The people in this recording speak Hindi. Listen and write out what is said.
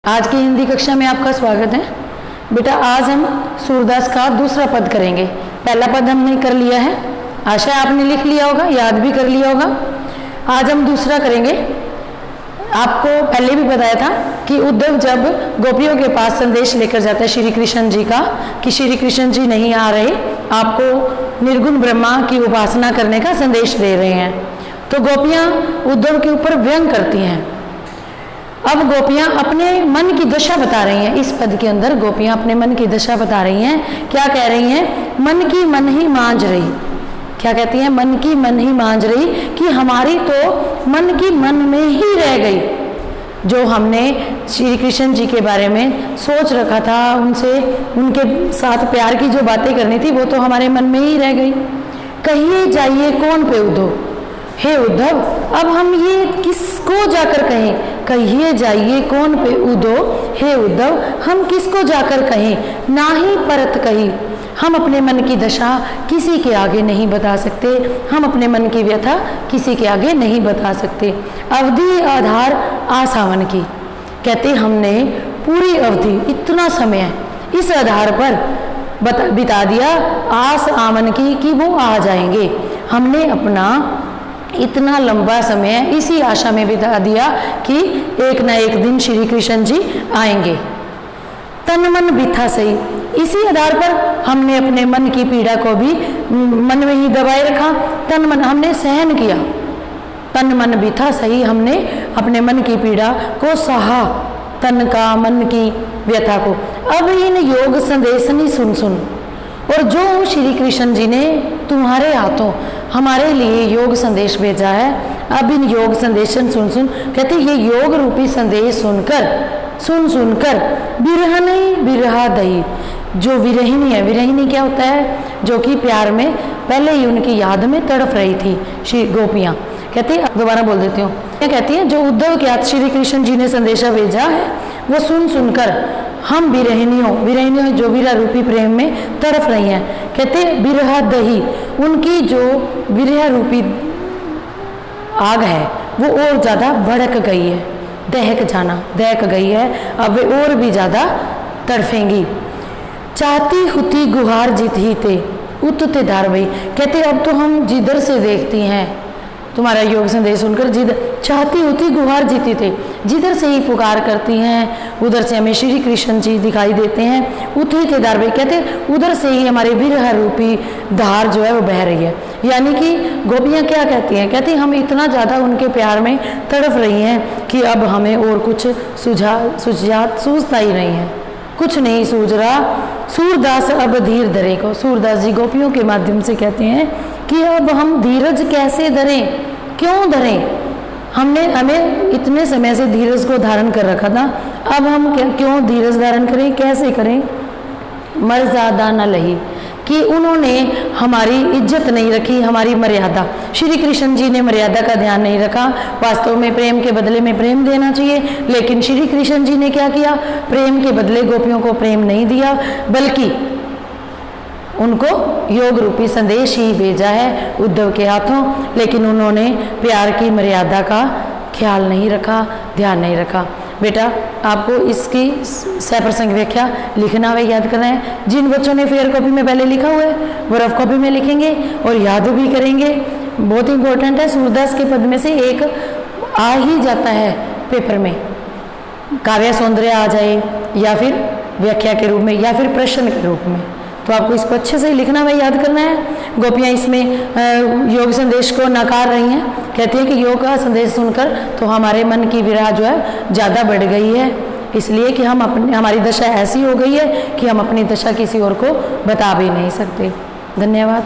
आज की हिंदी कक्षा में आपका स्वागत है। बेटा आज हम सूरदास का दूसरा पद करेंगे। पहला पद हमने कर लिया है, आशा आपने लिख लिया होगा, याद भी कर लिया होगा। आज हम दूसरा करेंगे। आपको पहले भी बताया था कि उद्धव जब गोपियों के पास संदेश लेकर जाता है श्री कृष्ण जी का कि श्री कृष्ण जी नहीं आ रहे, आपको निर्गुण ब्रह्मा की उपासना करने का संदेश दे रहे हैं, तो गोपियाँ उद्धव के ऊपर व्यंग करती हैं। अब गोपियाँ अपने मन की दशा बता रही हैं। इस पद के अंदर गोपियाँ अपने मन की दशा बता रही हैं। क्या कह रही हैं? मन की मन ही मांझ रही। क्या कहती हैं? मन की मन ही मांझ रही कि हमारी तो मन की मन में ही रह गई। जो हमने श्री कृष्ण जी के बारे में सोच रखा था, उनसे उनके साथ प्यार की जो बातें करनी थी, वो तो हमारे मन में ही रह गई। कहिए जाइए कौन पे उद्धव, हे उद्धव अब हम ये किसको जाकर कहें? कहिए जाइए कौन पे उद्धव, हे उद्धव हम किसको जाकर कहें? ना ही परत कही, हम अपने मन की दशा किसी के आगे नहीं बता सकते, हम अपने मन की व्यथा किसी के आगे नहीं बता सकते। अवधि आधार आसावन की, कहते हमने पूरी अवधि इतना समय इस आधार पर बिता दिया आस आमन की कि वो आ जाएंगे। हमने अपना इतना लंबा समय इसी आशा में बिता दिया कि एक ना एक दिन श्री कृष्ण जी आएंगे। तन मन बिथा सही, इसी आधार पर हमने अपने मन की पीड़ा को भी मन में ही दबाए रखा। तन मन हमने सहन किया, तन मन बिथा सही, हमने अपने मन की पीड़ा को सहा, तन का मन की व्यथा को। अब इन योग संदेश नहीं सुन सुन, और जो श्री कृष्ण जी ने तुम्हारे हाथों हमारे लिए योग संदेश भेजा है, अब इन योग संदेश सुन सुन, कहते ये योग रूपी संदेश सुन सुनकर बिरह नहीं बिरहा दही, जो विरहिणी है, विरहिणी क्या होता है? जो कि प्यार में पहले ही उनकी याद में तड़प रही थी श्री गोपियाँ। कहती है, दोबारा बोल देती हूँ, कहती है जो उद्धव के हाथ श्री कृष्ण जी ने संदेशा भेजा है, वो सुन सुनकर हम विरहिणियों जो वीरा रूपी प्रेम में तड़प रही हैं। कहते बिरहा दही, उनकी जो विरह रूपी आग है वो और ज़्यादा भड़क गई है, दहक गई है, अब वे और भी ज़्यादा तड़फेंगी। चाहती हुती गुहार जीत ही थे उतते धार भई, कहते अब तो हम जिधर से देखती हैं तुम्हारा योग संदेश सुनकर, चाहती होती गुहार जीती थे, जिधर से ही पुकार करती हैं उधर से हमें श्री कृष्ण जी दिखाई देते हैं। उतही के धार भाई, कहते उधर से ही हमारे विरह रूपी धार जो है वो बह रही है। यानी कि गोपियाँ क्या कहती हैं? कहती हम इतना ज़्यादा उनके प्यार में तड़प रही हैं कि अब हमें और कुछ सूझता ही नहीं है, कुछ नहीं सूझ रहा। सूरदास अब धीर धरे को, सूरदास जी गोपियों के माध्यम से कहते हैं कि अब हम धीरज कैसे धरें, क्यों धरें? हमें इतने समय से धीरज को धारण कर रखा था, अब हम क्यों धीरज धारण करें, कैसे करें? मर्यादा न लही, कि उन्होंने हमारी इज्जत नहीं रखी, हमारी मर्यादा, श्री कृष्ण जी ने मर्यादा का ध्यान नहीं रखा। वास्तव में प्रेम के बदले में प्रेम देना चाहिए, लेकिन श्री कृष्ण जी ने क्या किया? प्रेम के बदले गोपियों को प्रेम नहीं दिया, बल्कि उनको योग रूपी संदेश ही भेजा है उद्धव के हाथों, लेकिन उन्होंने प्यार की मर्यादा का ख्याल नहीं रखा, ध्यान नहीं रखा। बेटा आपको इसकी सप्रसंग व्याख्या लिखना व याद करना है। जिन बच्चों ने फेयर कॉपी में पहले लिखा हुआ है वो रफ कॉपी में लिखेंगे और याद भी करेंगे। बहुत इंपॉर्टेंट है। सूरदास के पद में से एक आ ही जाता है पेपर में, काव्य सौंदर्य आ जाए या फिर व्याख्या के रूप में या फिर प्रश्न के रूप में, तो आपको इसको अच्छे से लिखना व याद करना है। गोपियाँ इसमें योग संदेश को नकार रही हैं, कहती हैं कि योग का संदेश सुनकर तो हमारे मन की विरह जो है ज़्यादा बढ़ गई है, इसलिए कि हमारी दशा ऐसी हो गई है कि हम अपनी दशा किसी और को बता भी नहीं सकते। धन्यवाद।